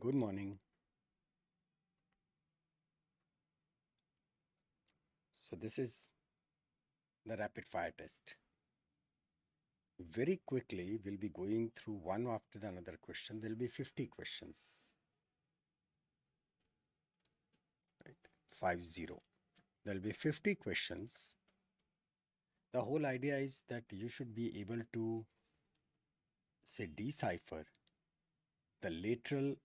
Good morning. So this is the rapid fire test. Very quickly, we'll be going through one after the another question. There'll be 50 questions, right? 50. There'll be 50 questions. The whole idea is that you should be able to say decipher the lateral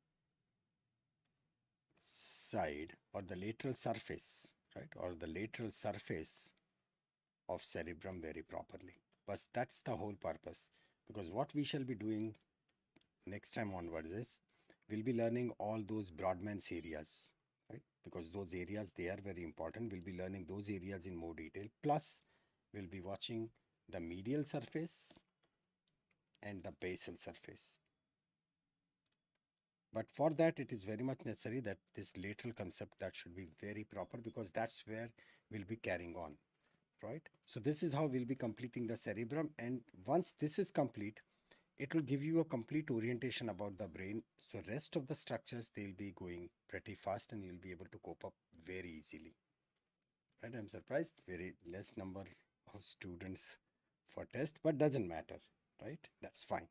side or the lateral surface, right? Or the lateral surface of cerebrum very properly. But that's the whole purpose. Because what we shall be doing next time onwards is we'll be learning all those Broadman's areas, right? Because those areas, they are very important. We'll be learning those areas in more detail. Plus, we'll be watching the medial surface and the basal surface. But for that, it is very much necessary that this lateral concept that should be very proper because that's where we'll be carrying on, right? So this is how we'll be completing the cerebrum. And once this is complete, it will give you a complete orientation about the brain. So rest of the structures, they'll be going pretty fast and you'll be able to cope up very easily. Right? I'm surprised very less number of students for test, but doesn't matter, right? That's fine.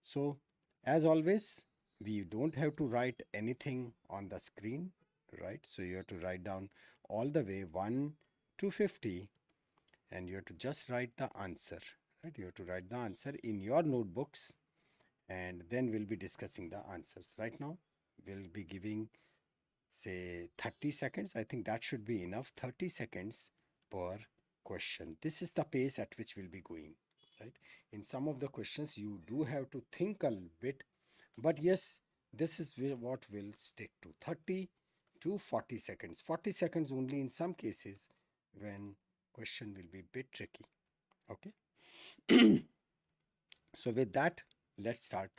So as always, we don't have to write anything on the screen, right? So you have to write down all the way 1 to 50 and you have to just write the answer, right? You have to write the answer in your notebooks and then we'll be discussing the answers. Right now, we'll be giving say 30 seconds. I think that should be enough. 30 seconds per question. This is the pace at which we'll be going, right? In some of the questions, you do have to think a little bit, but yes, this is what will stick to 30 to 40 seconds. 40 seconds only in some cases when question will be a bit tricky. Okay. So with that, let's start.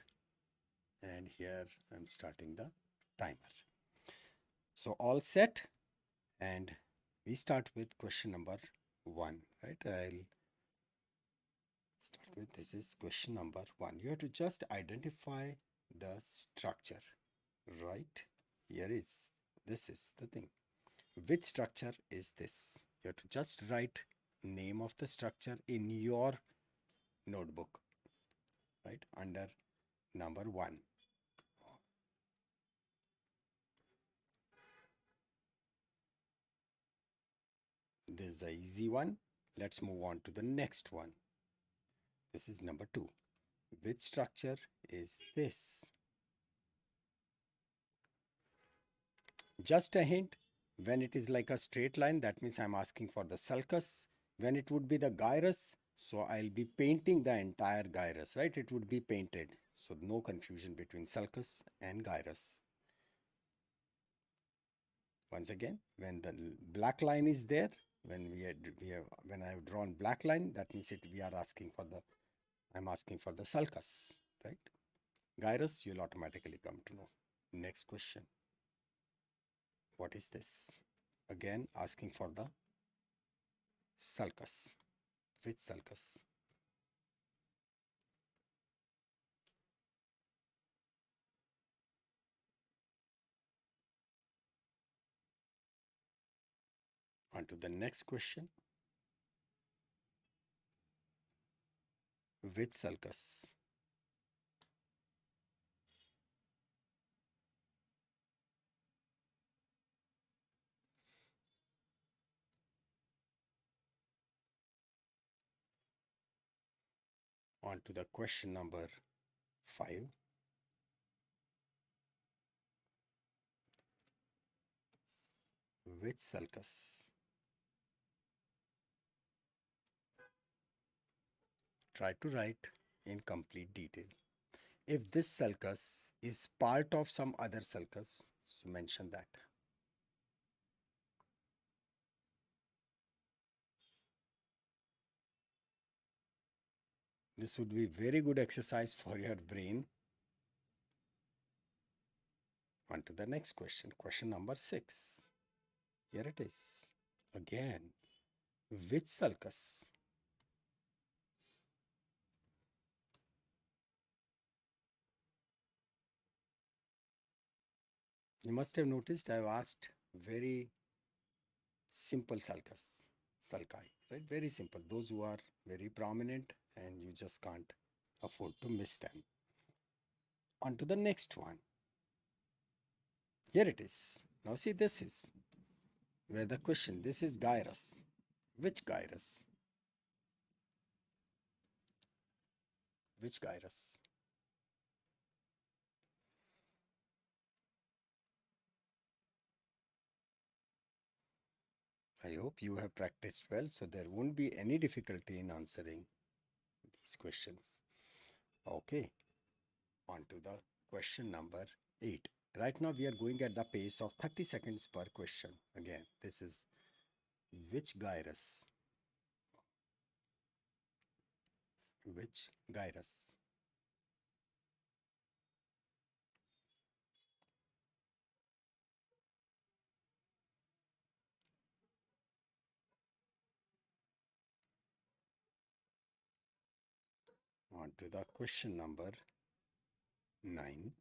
And here I'm starting the timer. So all set and we start with question number 1, right? I'll start with this is question number 1. You have to just identify the structure, right? Here is, this is the thing. Which structure is this? You have to just write name of the structure in your notebook, right? Under number 1. This is the easy one. Let's move on to the next one. This is number 2. Which structure is this? Just a hint, when it is like a straight line, that means I'm asking for the sulcus. When it would be the gyrus, so I'll be painting the entire gyrus, right? It would be painted. So no confusion between sulcus and gyrus. Once again, when the black line is there, when when I have drawn black line, that means we are asking for the, I'm asking for the sulcus, right? Gyrus, you'll automatically come to know. Next question. What is this? Again, asking for the sulcus. Which sulcus? On to the next question. Which sulcus? On to the question number 5. Which sulcus? Try to write in complete detail. If this sulcus is part of some other sulcus, so mention that. This would be very good exercise for your brain. On to the next question. Question number 6. Here it is. Again, which sulcus? You must have noticed I've asked very simple sulci, right? Very simple. Those who are very prominent and you just can't afford to miss them. On to the next one. Here it is. Now see, this is where the question, this is gyrus. Which gyrus? Which gyrus? I hope you have practiced well, so there won't be any difficulty in answering these questions. Okay, on to the question number 8. Right now we are going at the pace of 30 seconds per question. Again, this is which gyrus? Which gyrus? On to the question number 9.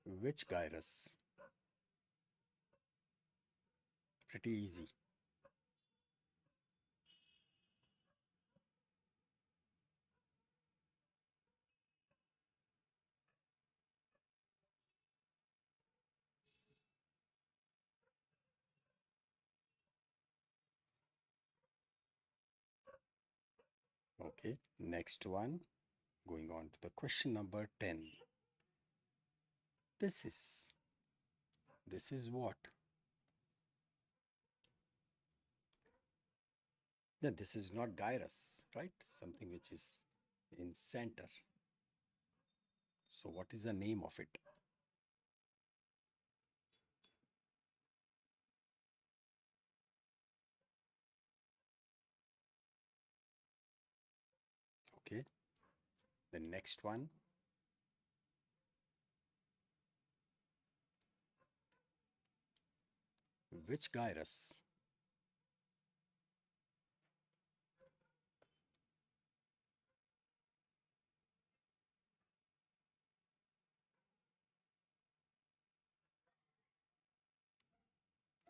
Which gyrus? Pretty easy. Okay, next one. Going on to the question number 10. This is what? No, this is not gyrus, right? Something which is in center. So what is the name of it? Okay, the next one. Which gyrus?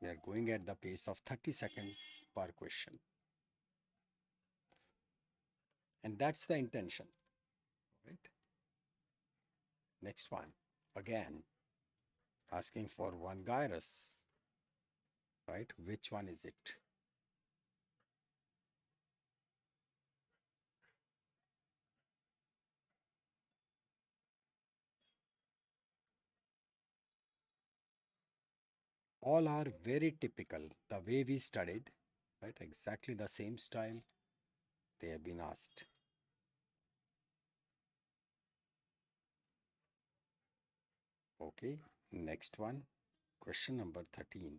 We are going at the pace of 30 seconds per question. And that's the intention, right? Next one. Again, asking for one gyrus, right? Which one is it? All are very typical. The way we studied, right? Exactly the same style they have been asked. Okay, next one. Question number 13.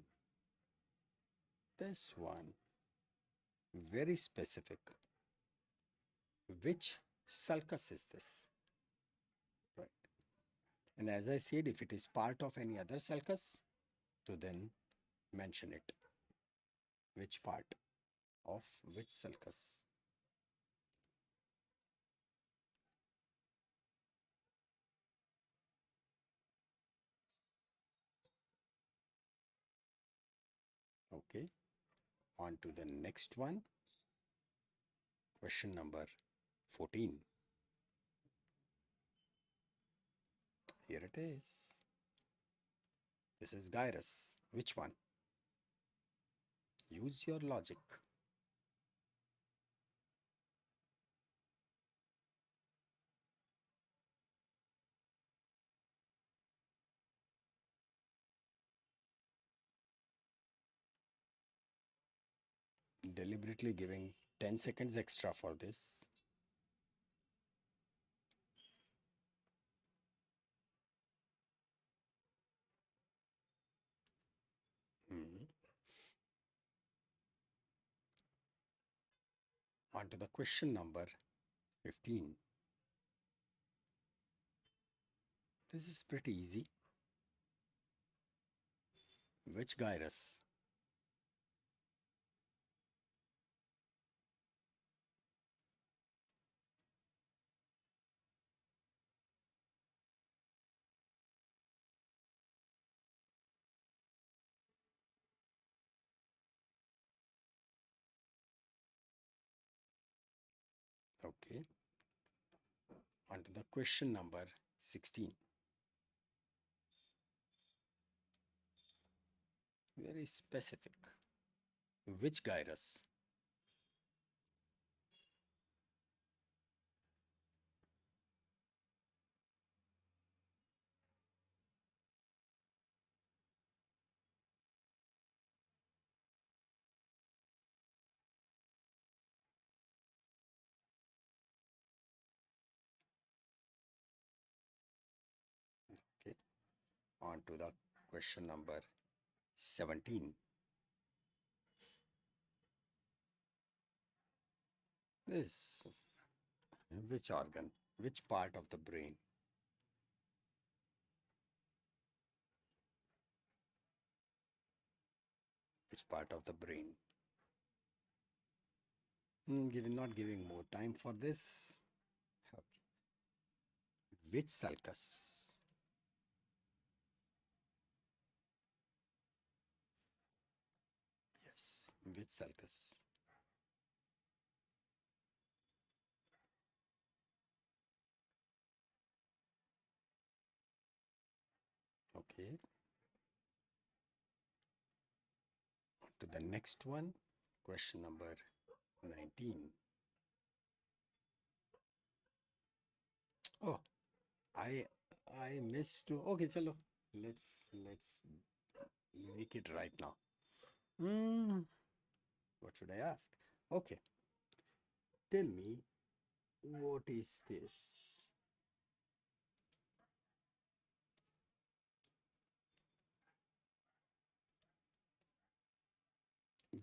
This one, very specific. Which sulcus is this? Right. And as I said, if it is part of any other sulcus, so then mention it. Which part of which sulcus? Okay, on to the next one. Question number 14. Here it is. This is gyrus. Which one? Use your logic. Deliberately giving 10 seconds extra for this. Hmm. On to the question number 15. This is pretty easy. Which gyrus? Okay. On to the question number 16. Very specific. Which gyrus? Okay. On to the question number 17. This, which organ? Which part of the brain? Which part of the brain? Not giving more time for this. Okay. Which sulcus? Yes, which sulcus? Okay. On to the next one. Question number 19. Oh, I I missed to. Okay, chalo. Let's make it right now. Hmm. What should I ask? Okay. Tell me, what is this?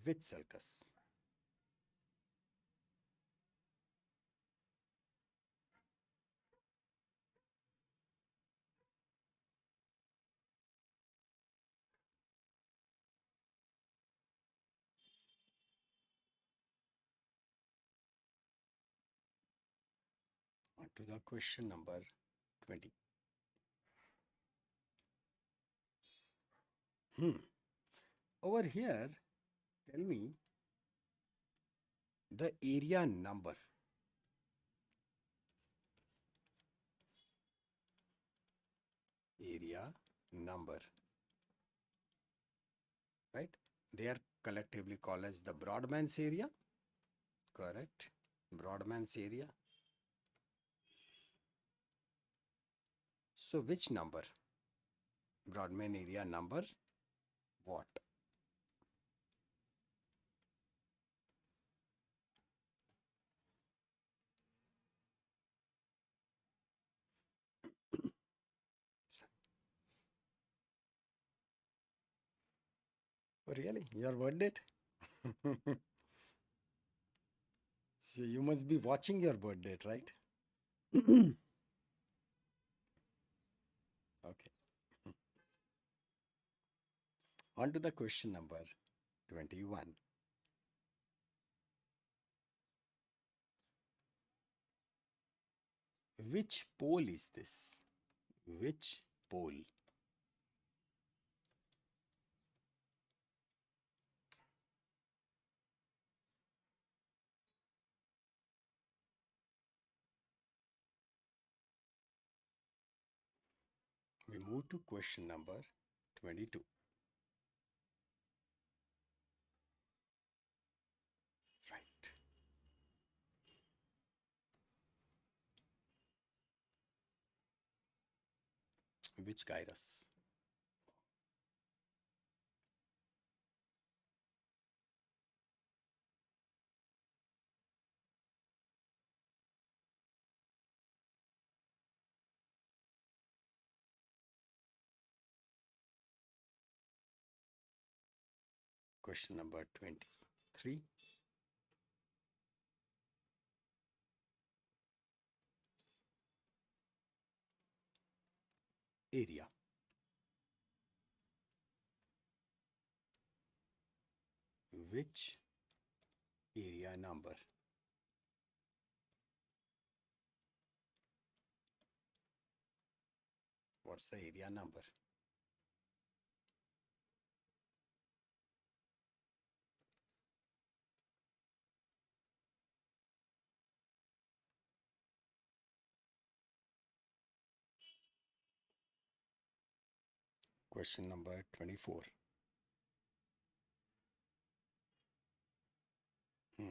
Which sulcus? On to the question number 20. Hmm. Over here, tell me the area number. Area number, right? They are collectively called as the Broadman's area. Correct. Broadman's area. So which number? Broadman area number what? Oh, really? Your word date? So you must be watching your birth date, right? Okay. On to the question number 21. Which pole is this? Which pole? We move to question number 22. Right. Which gyrus? Question number 23. Area. Which area number? What's the area number? Question number 24. Hmm.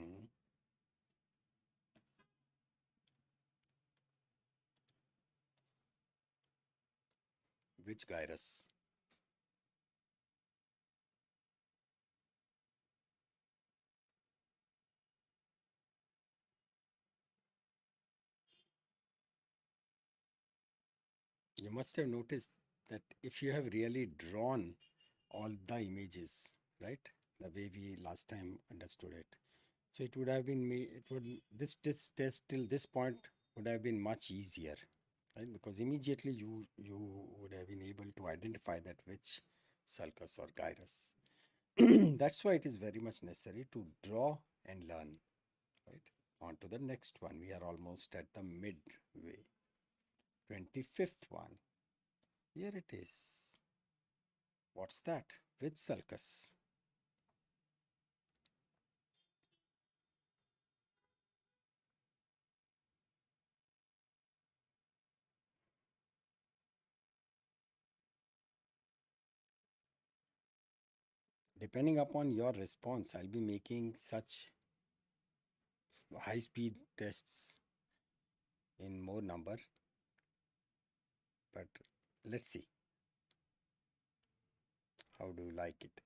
Which gyrus? You must have noticed that if you have really drawn all the images, right? The way we last time understood it. So it would have been it would this test till this point would have been much easier, right? Because immediately you would have been able to identify that which sulcus or gyrus. That's why it is very much necessary to draw and learn, right? On to the next one. We are almost at the midway. 25th one. Here it is. What's that? Which sulcus? Depending upon your response, I'll be making such high speed tests in more number, but let's see. How do you like it?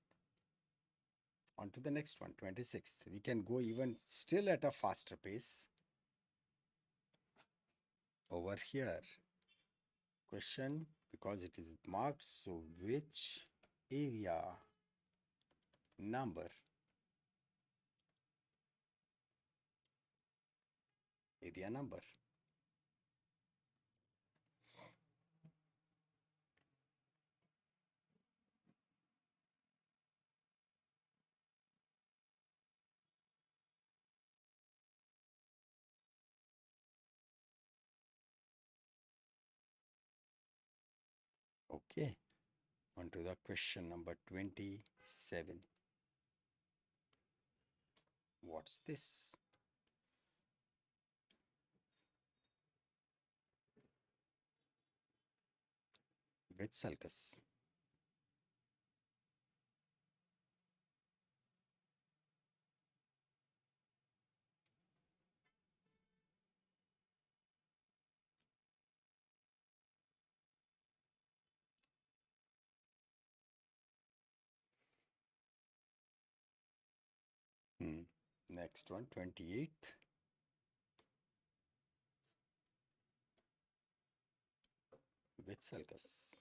On to the next one, 26th. We can go even still at a faster pace. Over here, question, because it is marked, so which area number? Area number. Okay, on to the question number 27. What's this? Which sulcus? Next one, 28th. Which sulcus?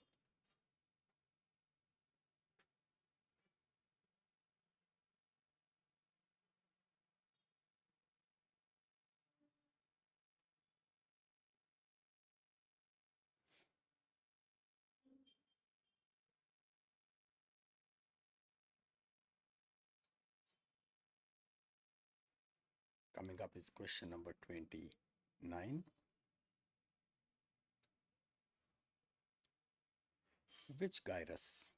Coming up is question number 29. Which gyrus?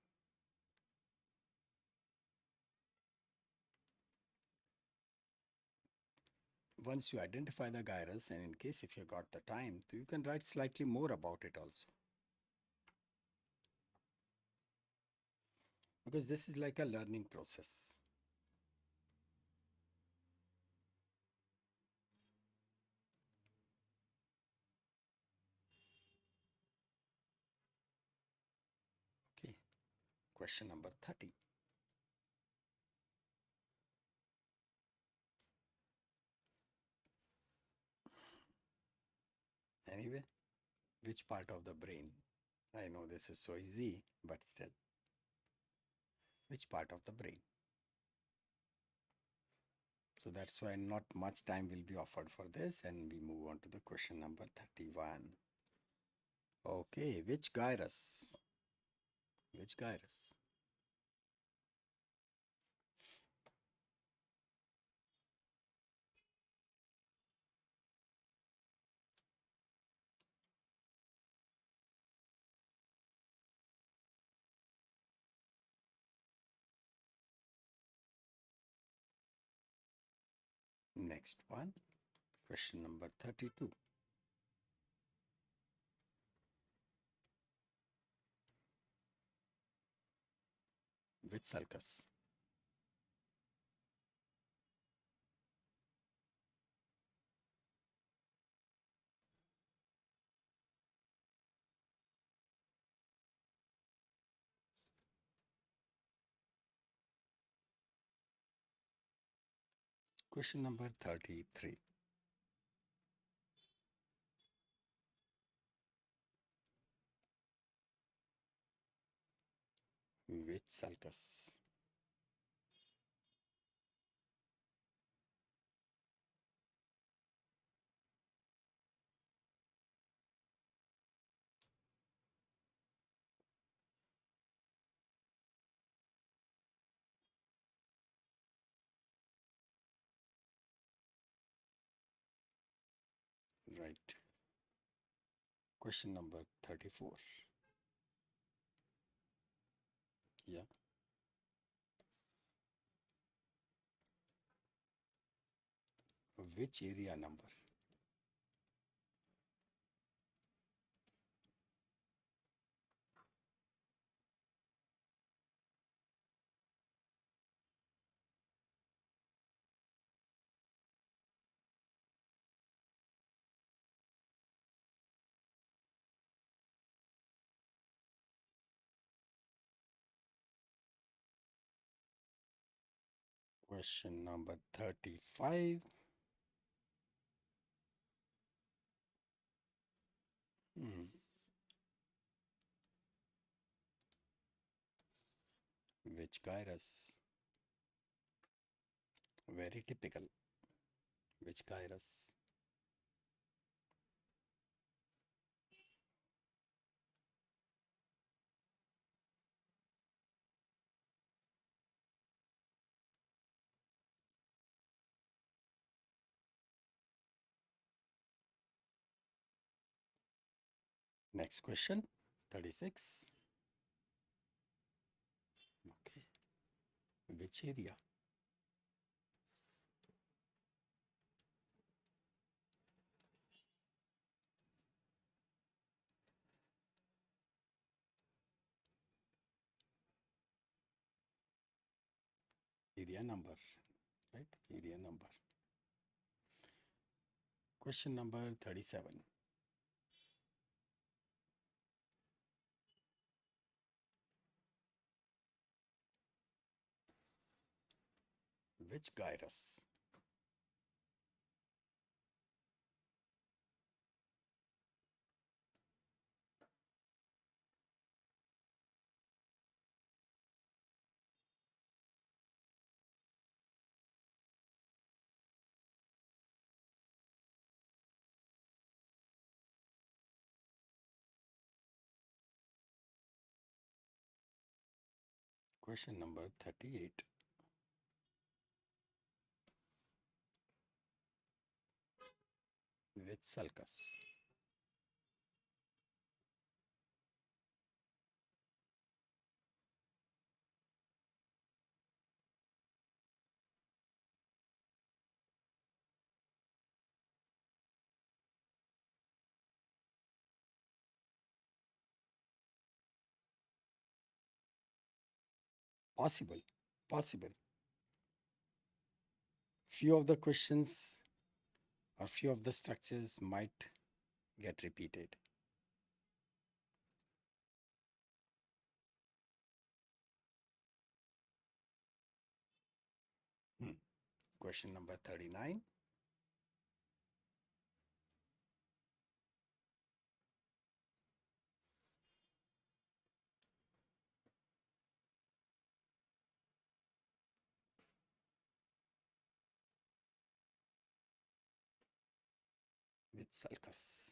Once you identify the gyrus, and in case if you got the time, you can write slightly more about it also. Because this is like a learning process. Okay, question number 30. Anyway, which part of the brain? I know this is so easy, but still, which part of the brain? So that's why not much time will be offered for this, and we move on to the question number 31. Okay, which gyrus? Which gyrus? Next one, question number 32. Which sulcus? Question number 33. Which sulcus? Right. Question number 34. Yeah. Which area number? Question number 35. Hmm. Which gyrus? Very typical. Which gyrus? Next question, 36. Okay. Which area? Area number, right? Area number. Question number 37. Which gyrus? Question number 38. Which sulcus? Possible. Possible. Few of the questions or few of the structures might get repeated. Hmm. Question number 39. Which sulcus?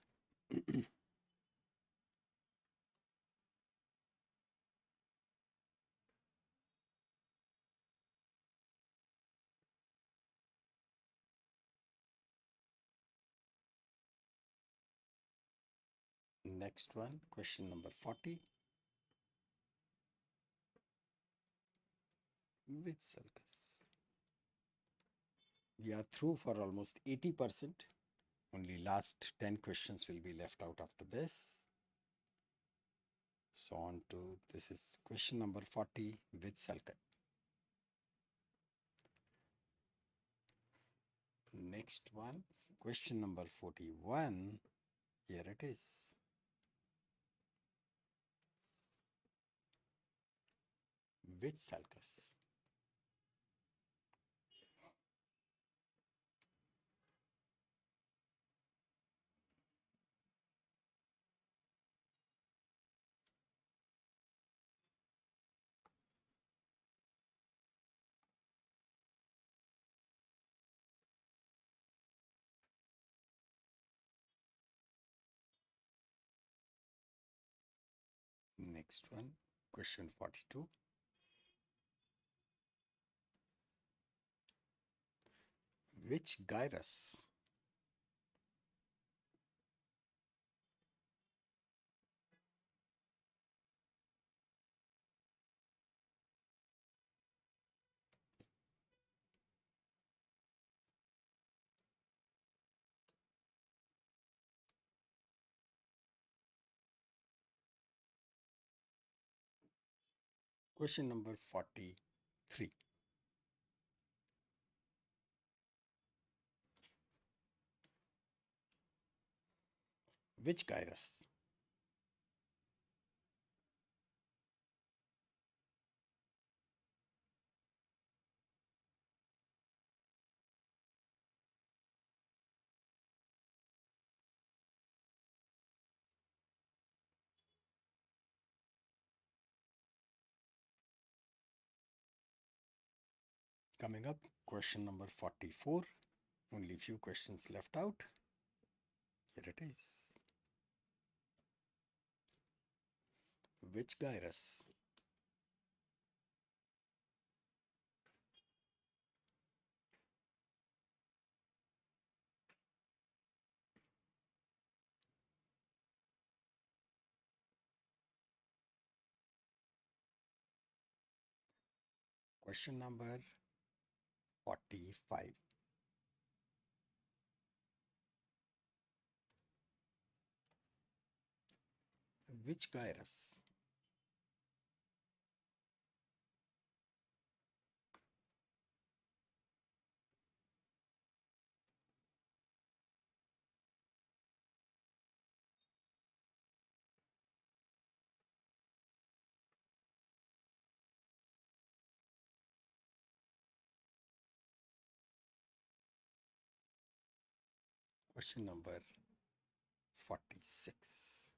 Next one, question number 40. Which sulcus? We are through for almost 80%. Only last 10 questions will be left out after this. So on to, this is question number 40, which cell type? Next one, question number 41. Here it is. Which sulcus? Next one, question 42. Which gyrus? Question number 43. Which gyrus? Coming up, question number 44. Only few questions left out. Here it is. Which gyrus? Question number 45. Which gyrus? Question number 46.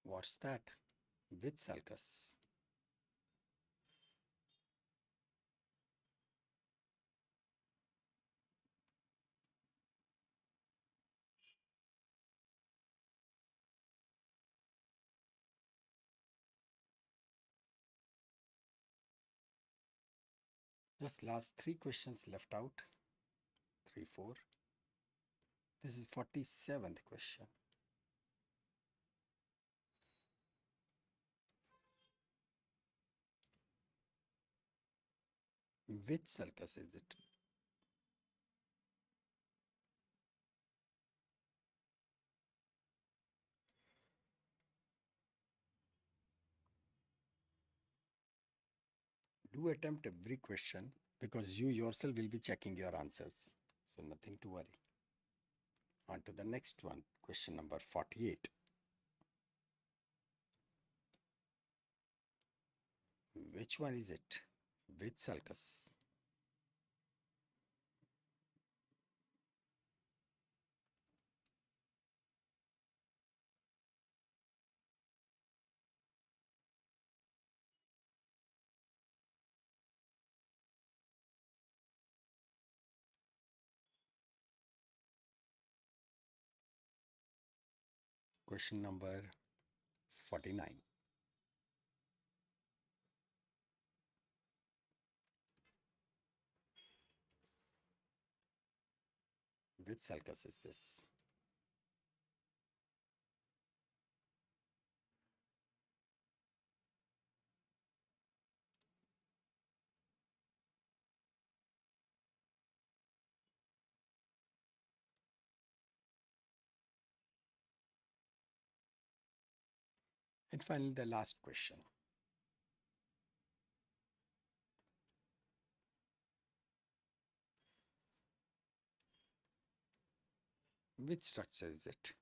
What's that? Which sulcus? Just last three questions left out. 3, 4. This is 47th question. Which sulcus is it? Do attempt every question because you yourself will be checking your answers. So nothing to worry. On to the next one, question number 48. Which one is it? Which sulcus? Question number 49. Which sulcus is this? And finally, the last question. Which structure is it?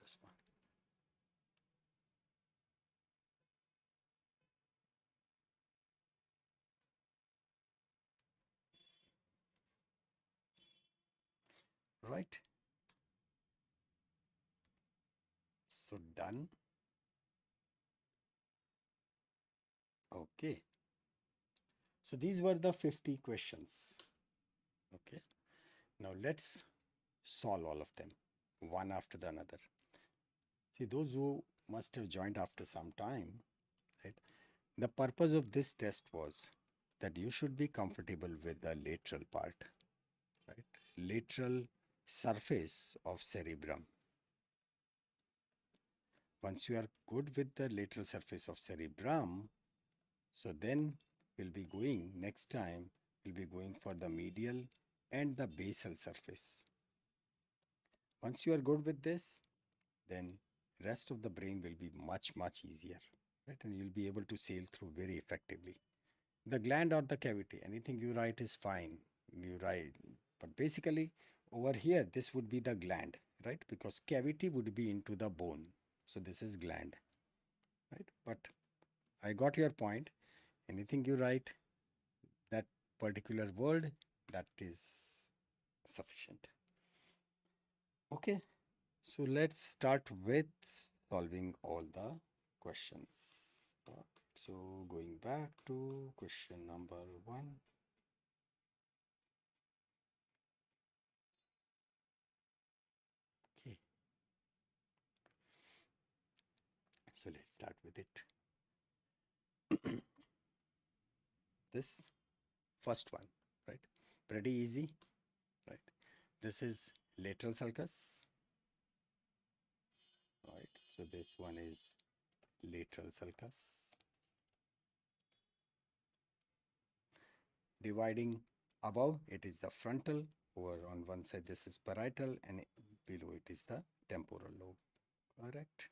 This one. Right? So done. Okay. So these were the 50 questions. Okay. Now let's solve all of them one after the another. See, those who must have joined after some time, right? The purpose of this test was that you should be comfortable with the lateral part, right? Lateral surface of cerebrum. Once you are good with the lateral surface of cerebrum, so then we'll be going next time, we'll be going for the medial and the basal surface. Once you are good with this, then rest of the brain will be much easier, right? And you'll be able to sail through very effectively. The gland or the cavity, anything you write is fine. You write, but basically over here, this would be the gland, right? Because cavity would be into the bone. So this is gland, right? But I got your point. Anything you write, that particular word, that is sufficient. Okay, so let's start with solving all the questions. So going back to question number 1. Okay, so let's start with it. This first one, right? Pretty easy, right? This is lateral sulcus, right? So this one is lateral sulcus. Dividing above, it is the frontal. Over on one side, this is parietal, and below it is the temporal lobe. Correct?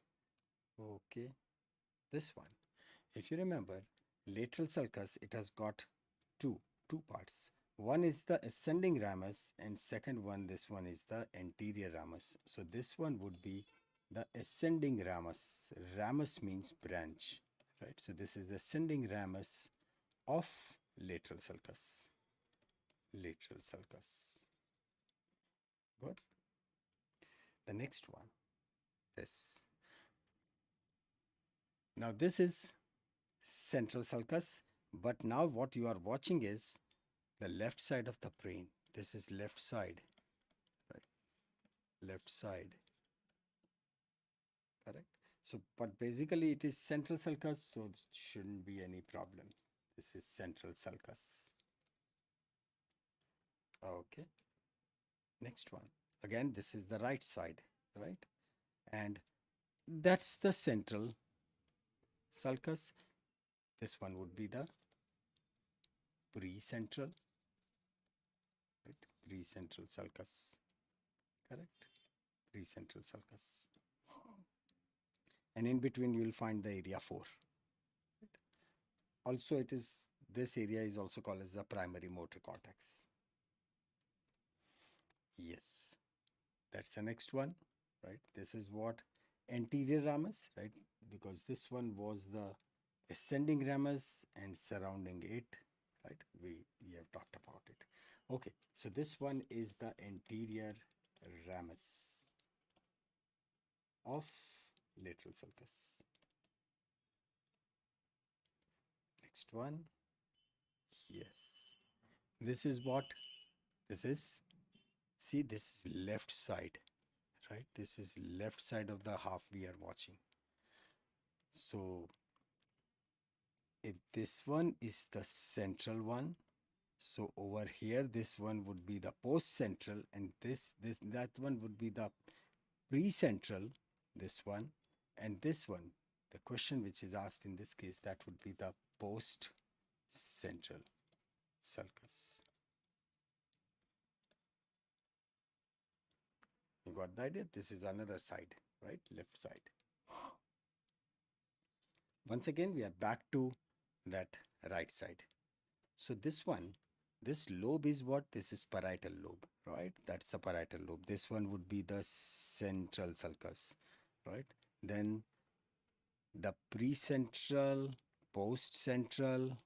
Okay. This one, if you remember, lateral sulcus, it has got two parts. One is the ascending ramus, and second one, this one is the anterior ramus. So this one would be the ascending ramus. Ramus means branch, right? So this is the ascending ramus of lateral sulcus. Lateral sulcus. Good. The next one, this. Now this is central sulcus, but now what you are watching is the left side of the brain. This is left side, right? Left side, correct? So, but basically it is central sulcus, so it shouldn't be any problem. This is central sulcus. Okay. Next one. Again, this is the right side, right? And that's the central sulcus. This one would be the precentral, right? Precentral sulcus, correct? Precentral sulcus. And in between, you will find the area 4. Right? Also, it is, this area is also called as the primary motor cortex. Yes, that's the next one, right? This is what anterior ramus, right? Because this one was the ascending ramus and surrounding it, right? We have talked about it. Okay, so this one is the anterior ramus of lateral sulcus. Next one, yes. This is what? This is, see, this is left side, right? This is left side of the half we are watching. So if this one is the central one, so over here this one would be the post central, and that one would be the pre-central, this one, and this one, the question which is asked in this case, that would be the post central sulcus. You got the idea? This is another side, right? Left side. Once again, we are back to that right side. So this one, this lobe is what? This is parietal lobe, right? That's the parietal lobe. This one would be the central sulcus, right? Then the precentral, postcentral,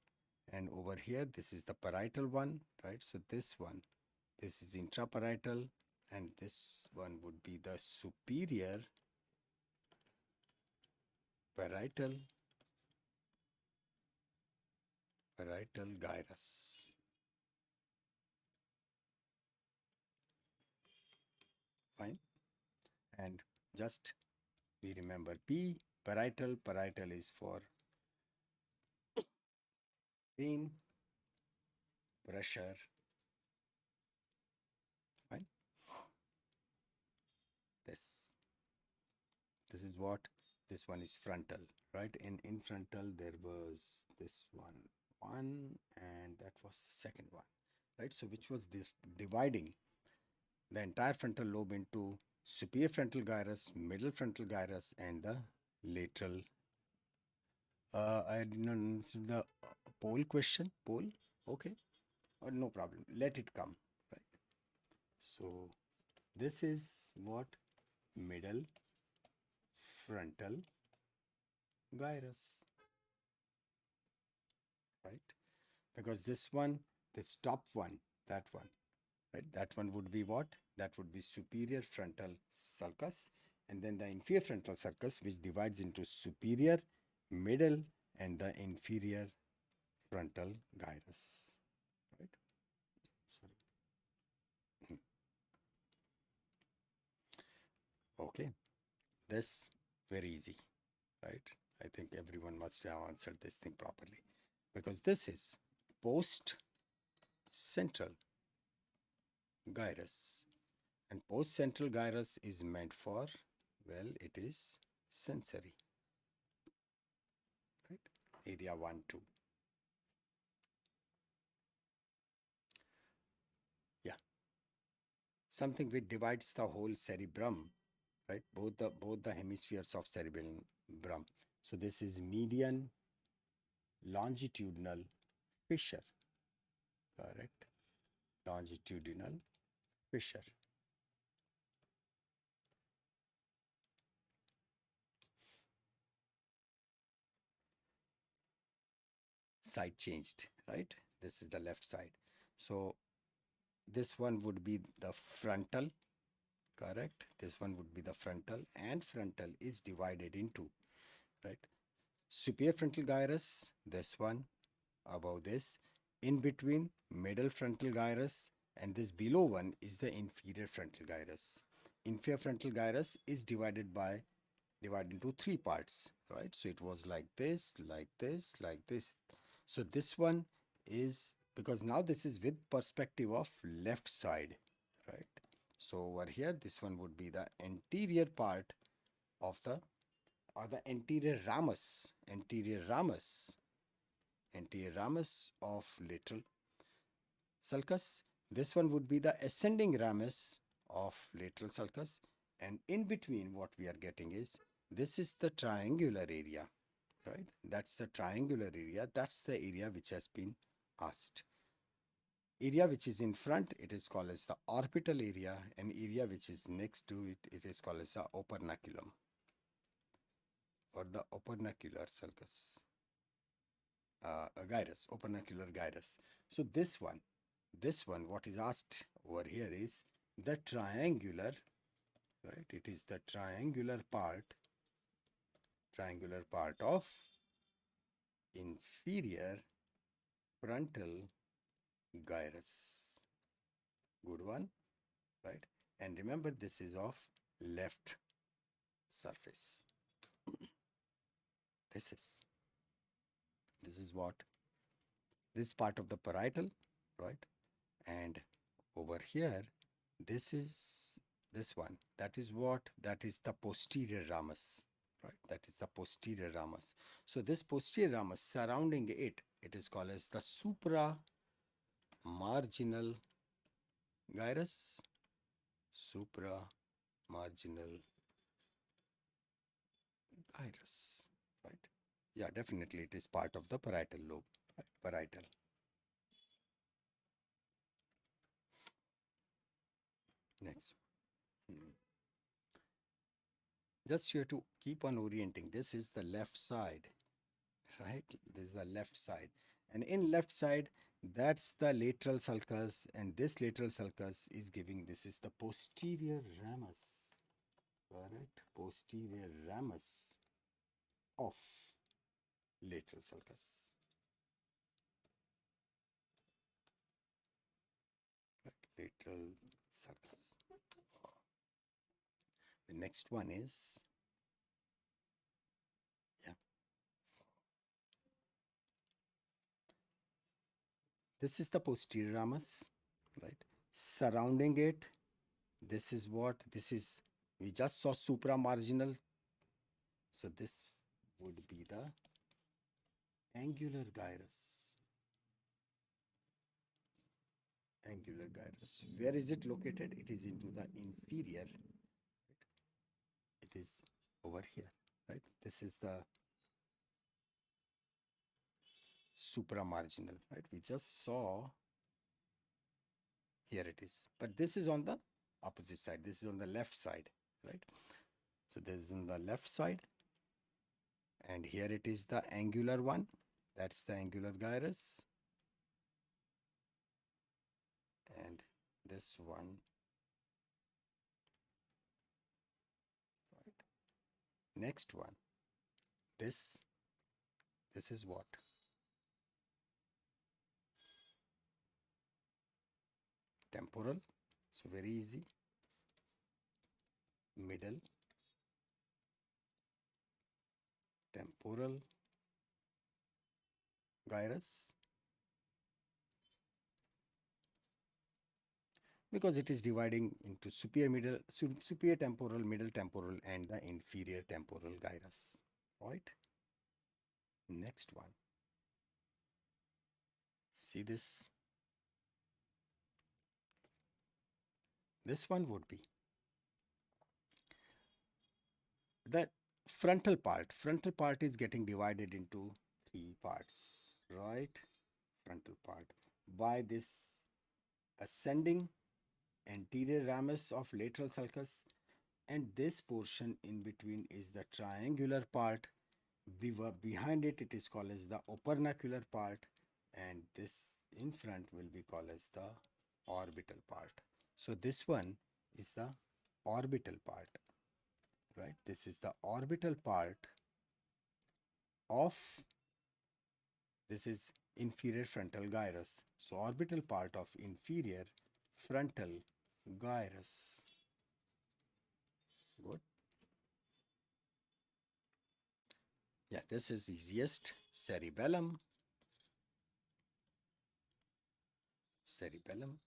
and over here, this is the parietal one, right? So this one, this is intraparietal, and this one would be the superior parietal gyrus. Fine. And just we remember P, parietal is for pain, pressure. Fine. This is what? This one is frontal, right? In frontal there was this one, and that was the second one, right? So which was this dividing the entire frontal lobe into superior frontal gyrus, middle frontal gyrus, and the lateral. I did not answer the pole question. Pole, okay, no problem. Let it come, right? So this is what? Middle frontal gyrus, right? Because this one, this top one, that one, right? That one would be what? That would be superior frontal sulcus, and then the inferior frontal sulcus, which divides into superior, middle, and the inferior frontal gyrus, right? Sorry. Okay, this very easy, right? I think everyone must have answered this thing properly, because this is post central gyrus, and post central gyrus is meant for, well, it is sensory, right? Area 1 2. Yeah, something which divides the whole cerebrum, right? Both the hemispheres of cerebellum. So this is median longitudinal fissure, correct? Longitudinal fissure. Side changed, right? This is the left side. So this one would be the frontal, correct? This one would be the frontal, and frontal is divided into, right? Superior frontal gyrus, this one above this, in between middle frontal gyrus, and this below one is the inferior frontal gyrus. Inferior frontal gyrus is divided into three parts, right? So it was like this, like this, like this. So this one is, because now this is with perspective of left side, right? So over here, this one would be the anterior part of the, or the anterior ramus of lateral sulcus. This one would be the ascending ramus of lateral sulcus, and in between what we are getting is, this is the triangular area, right? That's the triangular area. That's the area which has been asked. Area which is in front, it is called as the orbital area, and area which is next to it, it is called as the opernaculum, or the opernacular sulcus. Gyrus, opernacular gyrus. So this one, what is asked over here is the triangular, right? It is the triangular part of inferior frontal gyrus. Good one, right? And remember, this is of left surface. This is what? This part of the parietal, right? And over here, this is this one. That is what? That is the posterior ramus, right? That is the posterior ramus. So this posterior ramus, surrounding it, it is called as the supramarginal gyrus. Supramarginal gyrus, right? Yeah, definitely it is part of the parietal lobe, right? Parietal. Next. Hmm. Just you have to keep on orienting. This is the left side, right? This is the left side. And in left side, that's the lateral sulcus. And this lateral sulcus is giving, this is the posterior ramus, correct? Posterior ramus of lateral sulcus. Right? Lateral sulcus. The next one is, yeah, this is the posterior ramus, right? Surrounding it, this is what, this is, we just saw supramarginal. So this would be the angular gyrus. Angular gyrus. Where is it located? It is into the inferior. It is over here, right? This is the supramarginal, right? We just saw, here it is. But this is on the opposite side. This is on the left side, right? So this is on the left side. And here it is the angular one. That's the angular gyrus. And this one, right? Next one, this is what? Temporal. So very easy. Middle, temporal gyrus, because it is dividing into superior temporal, middle temporal, and the inferior temporal gyrus, right? Next one. See this? This one would be the frontal part. Frontal part is getting divided into three parts, right? Frontal part by this ascending anterior ramus of lateral sulcus, and this portion in between is the triangular part. Behind it, it is called as the opernacular part, and this in front will be called as the orbital part. So this one is the orbital part, right? This is the orbital part of, this is inferior frontal gyrus. So orbital part of inferior frontal gyrus. Good. Yeah, this is easiest. Cerebellum. Cerebellum.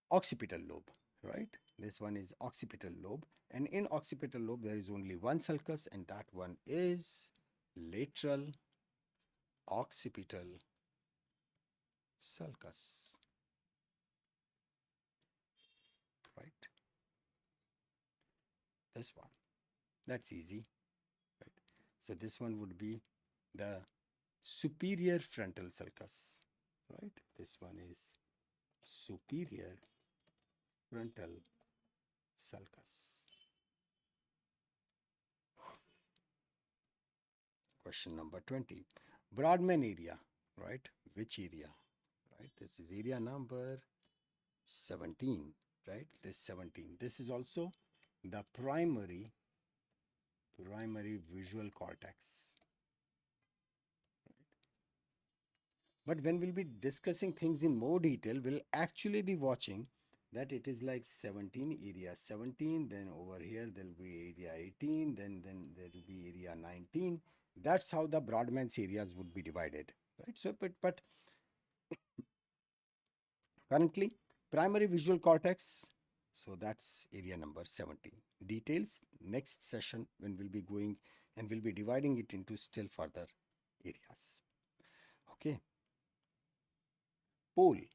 Occipital lobe, right? This one is occipital lobe. And in occipital lobe, there is only one sulcus, and that one is lateral occipital sulcus, right? This one. That's easy, right? So this one would be the superior frontal sulcus, right? This one is superior frontal sulcus. Question number 20. Brodmann area, right? Which area, right? This is area number 17, right? This 17. This is also the primary visual cortex. But when we'll be discussing things in more detail, we'll actually be watching that it is like 17, area 17, then over here there'll be area 18, then there'll be area 19. That's how the Brodmann's areas would be divided, right? So, but currently, primary visual cortex, so that's area number 17. Details next session when we'll be going and we'll be dividing it into still further. areas. Okay. Pole.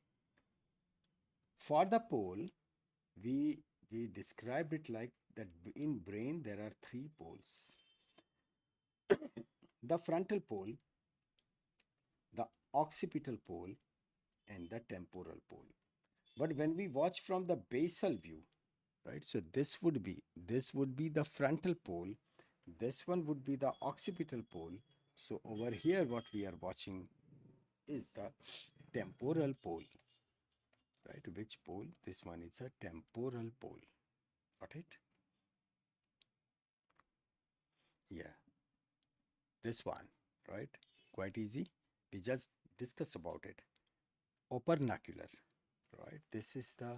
For the pole, we described it like that in brain there are three poles. The frontal pole, the occipital pole, and the temporal pole. But when we watch from the basal view, right, so this would be the frontal pole, this one would be the occipital pole. So over here what we are watching is the temporal pole, right? Which pole? This one is a temporal pole. Got it? Yeah, this one, right? Quite easy. We just discussed about it. Opernacular, right? This is the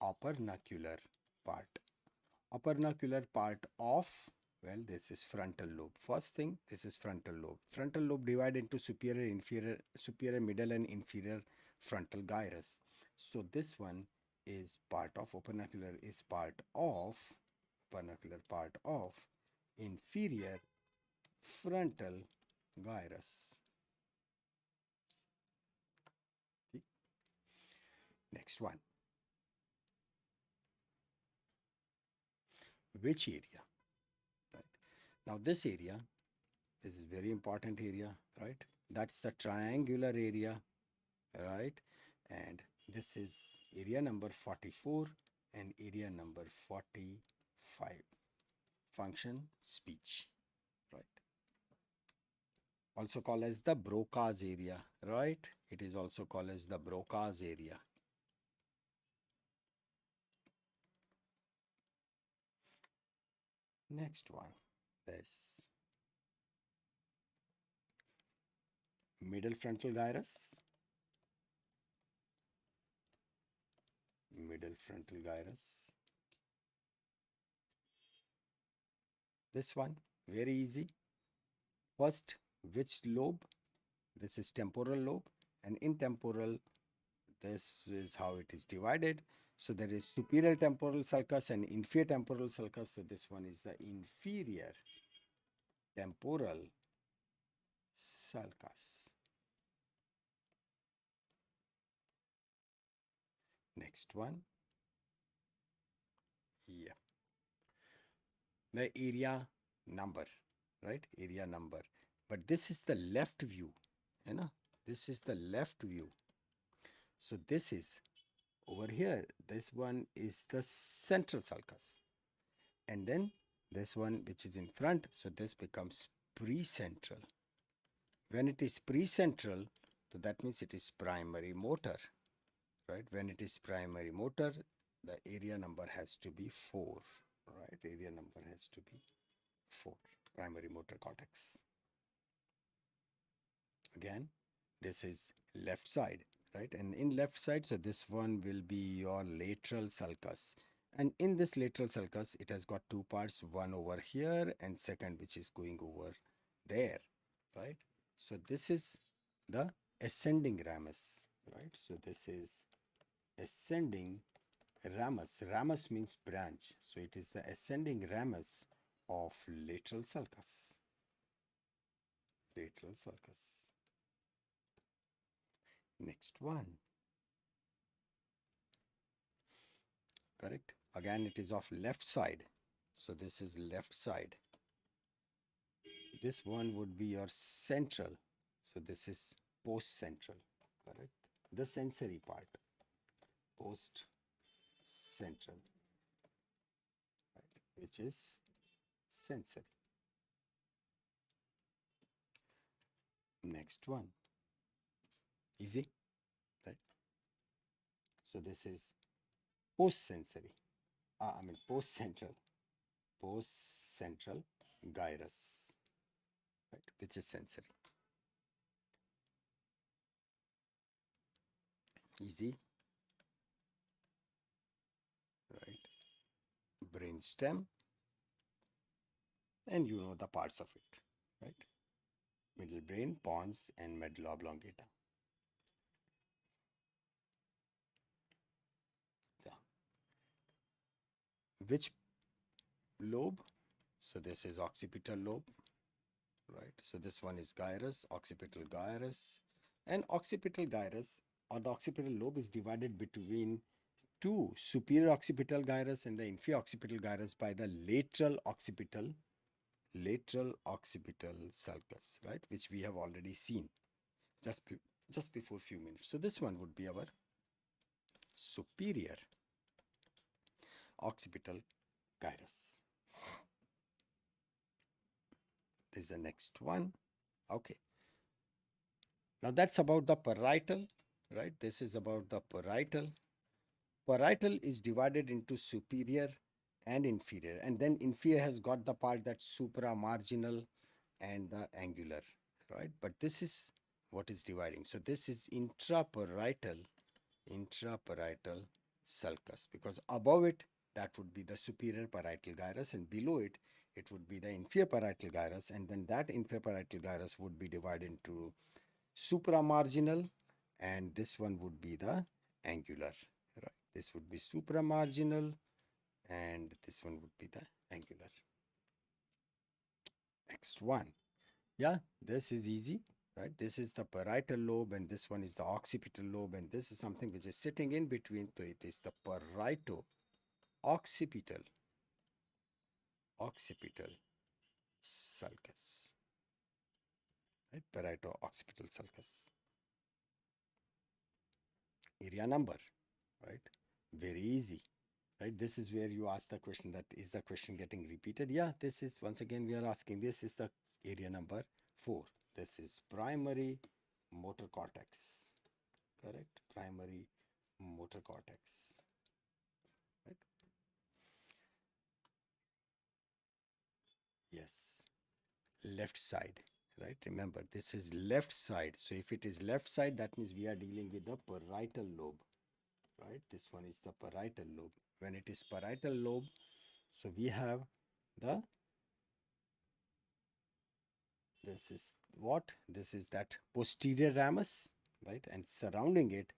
opernacular part. Opernacular part of, well, this is frontal lobe. First thing, this is frontal lobe. Frontal lobe divided into superior, inferior, superior, middle, and inferior frontal gyrus. So this one is part of opernacular, is part of opernacular part of inferior frontal gyrus. Next one, which area? Right. Now this area, this is very important area, right? That's the triangular area, right? And this is area number 44 and area number 45. Function, speech, right? Also called as the Broca's area, right? It is also called as the Broca's area. Next one, this middle frontal gyrus. Middle frontal gyrus. This one, very easy. First, which lobe? This is temporal lobe, and in temporal, this is how it is divided. So there is superior temporal sulcus and inferior temporal sulcus. So this one is the inferior temporal sulcus. Next one. Yeah. The area number, right? Area number. But this is the left view. You know, this is the left view. So this is over here. This one is the central sulcus. And then this one which is in front, so this becomes precentral. When it is precentral, so that means it is primary motor, right? When it is primary motor, the area number has to be 4, right? Area number has to be 4, primary motor cortex. Again, this is left side, right? And in left side, so this one will be your lateral sulcus. And in this lateral sulcus, it has got two parts, one over here and second which is going over there, right? So this is the ascending ramus, right? So this is ascending ramus. Ramus means branch. So it is the ascending ramus of lateral sulcus. Lateral sulcus. Next one. Correct? Again, it is of left side. So this is left side. This one would be your central. So this is post central. Correct? The sensory part. Post central. Right? Which is sensory. Next one. Easy. Right? So this is post sensory. Post central. Post central gyrus. Right? Which is sensory. Easy. Right? Brain stem. And you know the parts of it. Right? Middle brain, pons, and medulla oblongata. Yeah. Which lobe? So this is occipital lobe, right? So this one is gyrus, occipital gyrus, and occipital gyrus or the occipital lobe is divided between two superior occipital gyrus and the inferior occipital gyrus by the lateral occipital sulcus, right? Which we have already seen just just before few minutes. So this one would be our superior occipital gyrus. This is the next one. Okay. Now that's about the parietal, right? This is about the parietal. Parietal is divided into superior and inferior, and then inferior has got the part that's supramarginal and the angular, right? But this is what is dividing. So this is intraparietal sulcus, because above it that would be the superior parietal gyrus and below it it would be the inferior parietal gyrus, and then that inferior parietal gyrus would be divided into supramarginal and this one would be the angular, right? This would be supramarginal and this one would be the angular. Next one. Yeah, this is easy, right? This is the parietal lobe and this one is the occipital lobe, and this is something which is sitting in between. So it is the parieto-occipital sulcus, right? Parieto-occipital sulcus. Area number, right? Very easy, right? This is where you ask the question, that is the question getting repeated? Yeah, this is, once again we are asking, this is the area number 4. This is primary motor cortex, correct? Primary motor cortex, right? Yes, left side, right? Remember, this is left side. So if it is left side, that means we are dealing with the parietal lobe, right? This one is the parietal lobe. When it is parietal lobe, so we have the, this is what? This is that posterior ramus, right? And surrounding it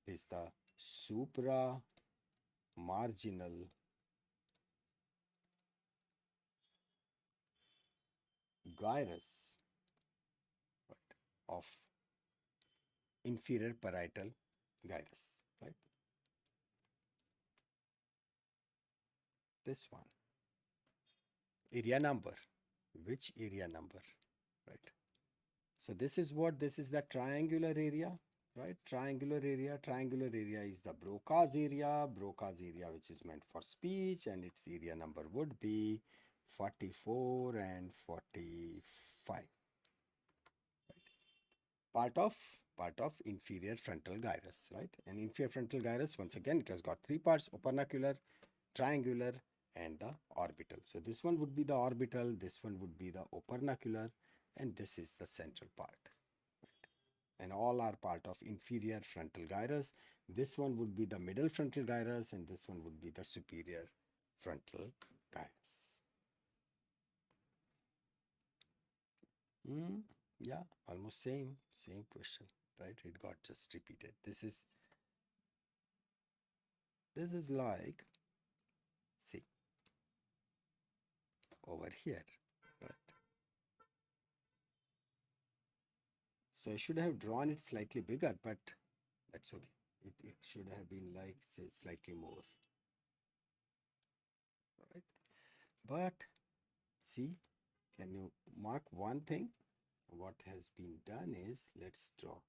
is the supramarginal gyrus, right, of inferior parietal gyrus, right? This one. Area number. Which area number, right? So this is what, this is the triangular area, right? Triangular area is the Broca's area, which is meant for speech, and its area number would be 44 and 45. Part of inferior frontal gyrus, right? And inferior frontal gyrus, once again, it has got 3 parts: opernacular, triangular, and the orbital. So this one would be the orbital, this one would be the opernacular, and this is the central part. Right? And all are part of inferior frontal gyrus. This one would be the middle frontal gyrus, and this one would be the superior frontal gyrus. Yeah, almost same question, right? It got just repeated. This is like, see, over here, right? So I should have drawn it slightly bigger, but that's okay. It should have been like, say, slightly more, right? But see, can you mark one thing? What has been done is, let's draw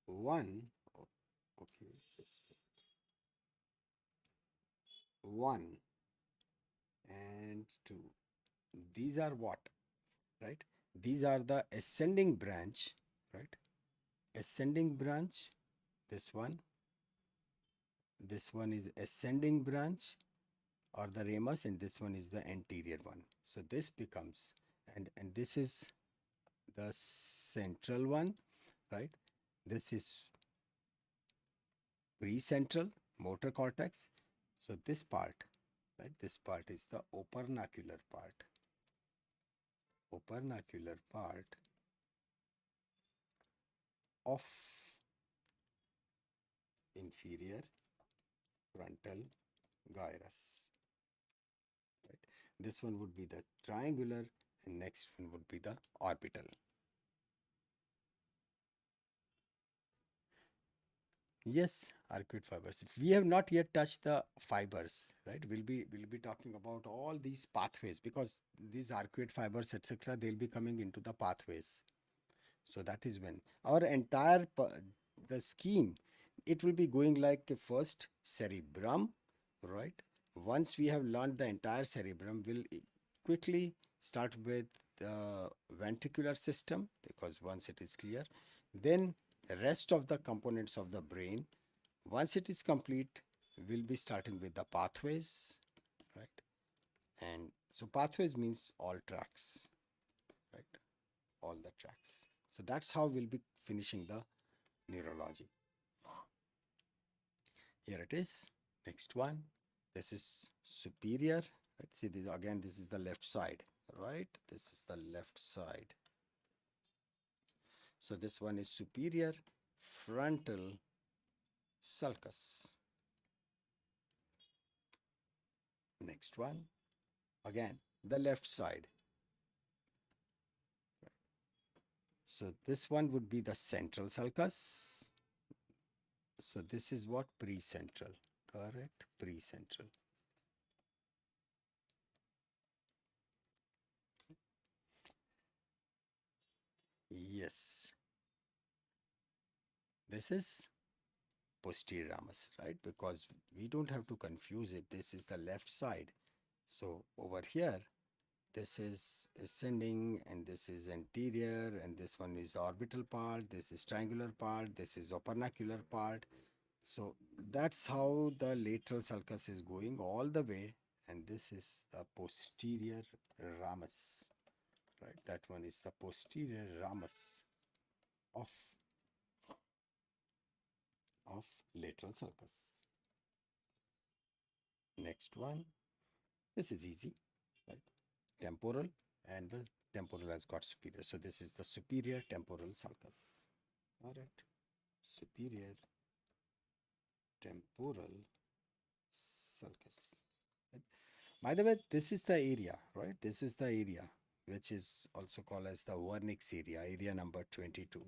one. Okay, just one and two. These are what, right? These are the ascending branch, right? Ascending branch. This one is ascending branch or the ramus, and this one is the anterior one. So this becomes, and this is the central one, right? This is precentral motor cortex. So this part, right? This part is the opernacular part. Opernacular part of inferior frontal gyrus. Right? This one would be the triangular and next one would be the orbital. Yes, arcuate fibers. We have not yet touched the fibers, right? We'll be talking about all these pathways because these arcuate fibers, etc., they'll be coming into the pathways. So that is when our entire the scheme, it will be going like a first cerebrum, right? Once we have learned the entire cerebrum, we'll quickly start with the ventricular system because once it is clear, then the rest of the components of the brain. Once it is complete, we'll be starting with the pathways, right? And so pathways means all tracks, right? All the tracks. So that's how we'll be finishing the neurology. Here it is. Next one. This is superior. Let's see this again. This is the left side, right? This is the left side. So this one is superior frontal sulcus. Next one. Again, the left side. So this one would be the central sulcus. So this is what precentral, correct? Precentral. Yes. This is posterior ramus, right? Because we don't have to confuse it. This is the left side. So over here, this is ascending and this is anterior and this one is orbital part, this is triangular part, this is opernacular part. So that's how the lateral sulcus is going all the way, and this is the posterior ramus, right? That one is the posterior ramus of of lateral sulcus. Next one, this is easy, right? Temporal, and the temporal has got superior. So this is the superior temporal sulcus. All right, superior temporal sulcus. Right? By the way, this is the area, right? This is the area which is also called as the Wernicke's area, area number 22,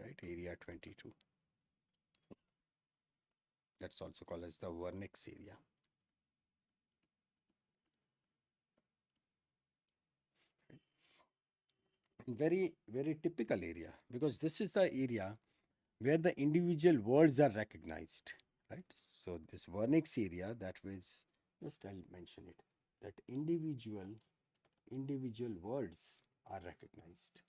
right? Area 22. That's also called as the Wernicke's area. Very, very typical area because this is the area where the individual words are recognized, right? So this Wernicke's area, that was, just I'll mention it, that individual words are recognized.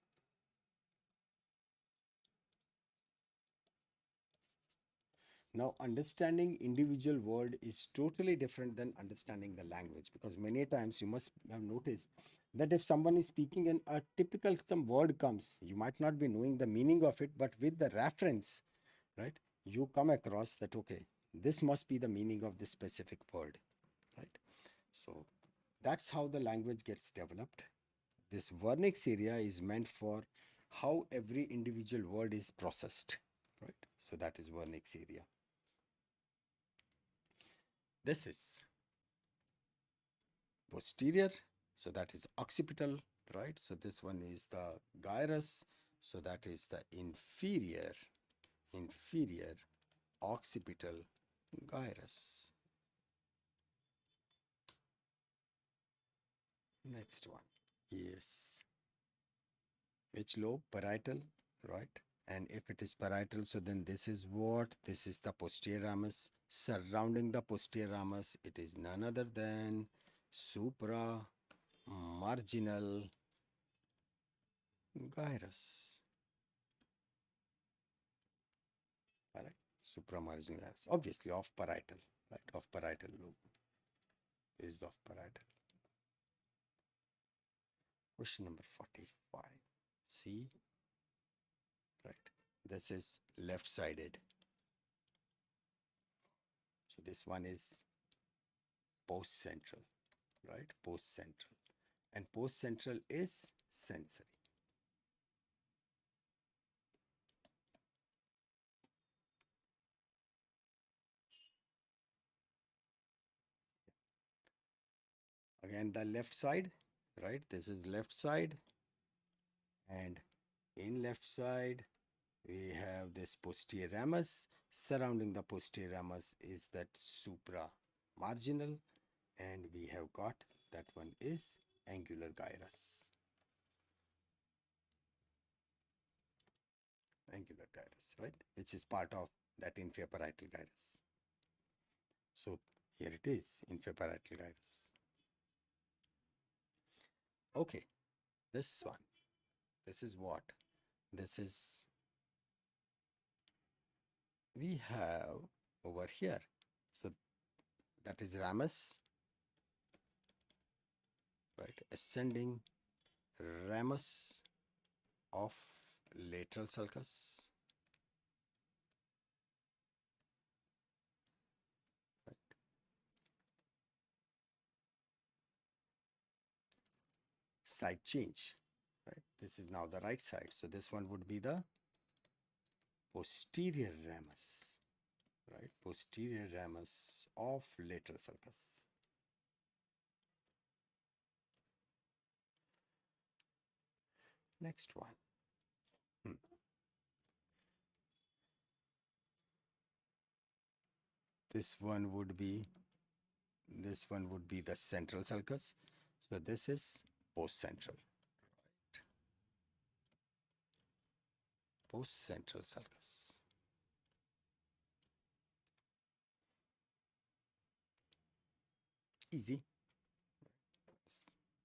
Now, understanding individual word is totally different than understanding the language because many times you must have noticed that if someone is speaking and a typical some word comes, you might not be knowing the meaning of it, but with the reference, right, you come across that, okay, this must be the meaning of this specific word, right? So that's how the language gets developed. This Wernicke's area is meant for how every individual word is processed, right? So that is Wernicke's area. This is posterior, so that is occipital, right? So this one is the gyrus, so that is the inferior occipital gyrus. Next one, yes, which lobe? Parietal, right? And if it is parietal, so then this is what? This is the posterior ramus. Surrounding the posterior ramus, it is none other than supra marginal gyrus. Alright, supramarginal gyrus, obviously off parietal, right? Off parietal lobe is off parietal. Question number 45. See, right? This is left sided. So this one is post central, right? Post central. And post central is sensory. Again, the left side, right? This is left side, and in left side we have this posterior ramus. Surrounding the posterior ramus is that supra marginal, and we have got that one is angular gyrus. Angular gyrus, right? Which is part of that inferior parietal gyrus. So here it is, inferior parietal gyrus. Okay, this one. This is what? This is, we have over here. So that is ramus, right? Ascending ramus of lateral sulcus. Right. Side change, right? This is now the right side. So this one would be the posterior ramus, right? Posterior ramus of lateral sulcus. Next one. This one would be the central sulcus. So this is post-central. Post-central sulcus. Easy.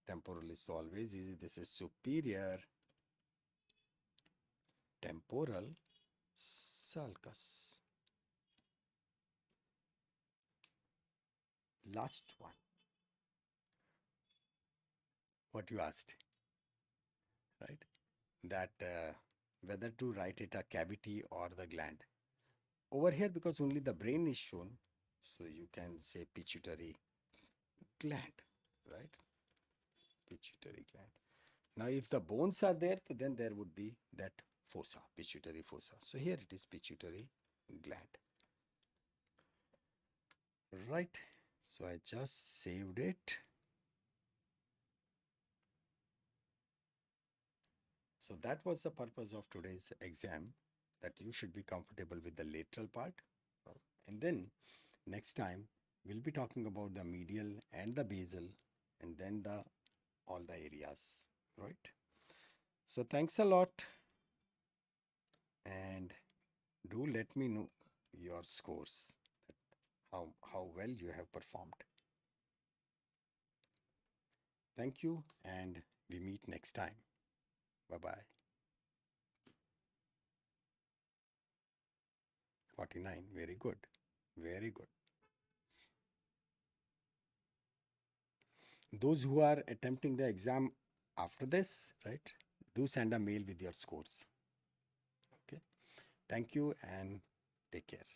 Temporal is always easy. This is superior temporal sulcus. Last one. What you asked, right? That whether to write it a cavity or the gland. Over here, because only the brain is shown, so you can say pituitary gland, right? Pituitary gland. Now, if the bones are there, then there would be that fossa, pituitary fossa. So here it is pituitary gland. Right. So I just saved it. So that was the purpose of today's exam, that you should be comfortable with the lateral part. And then next time we'll be talking about the medial and the basal, and then the all the areas, right? So thanks a lot, and do let me know your scores, that how well you have performed. Thank you, and we meet next time. Bye bye. 49. Very good. Very good. Those who are attempting the exam after this, right, do send a mail with your scores. Okay. Thank you and take care.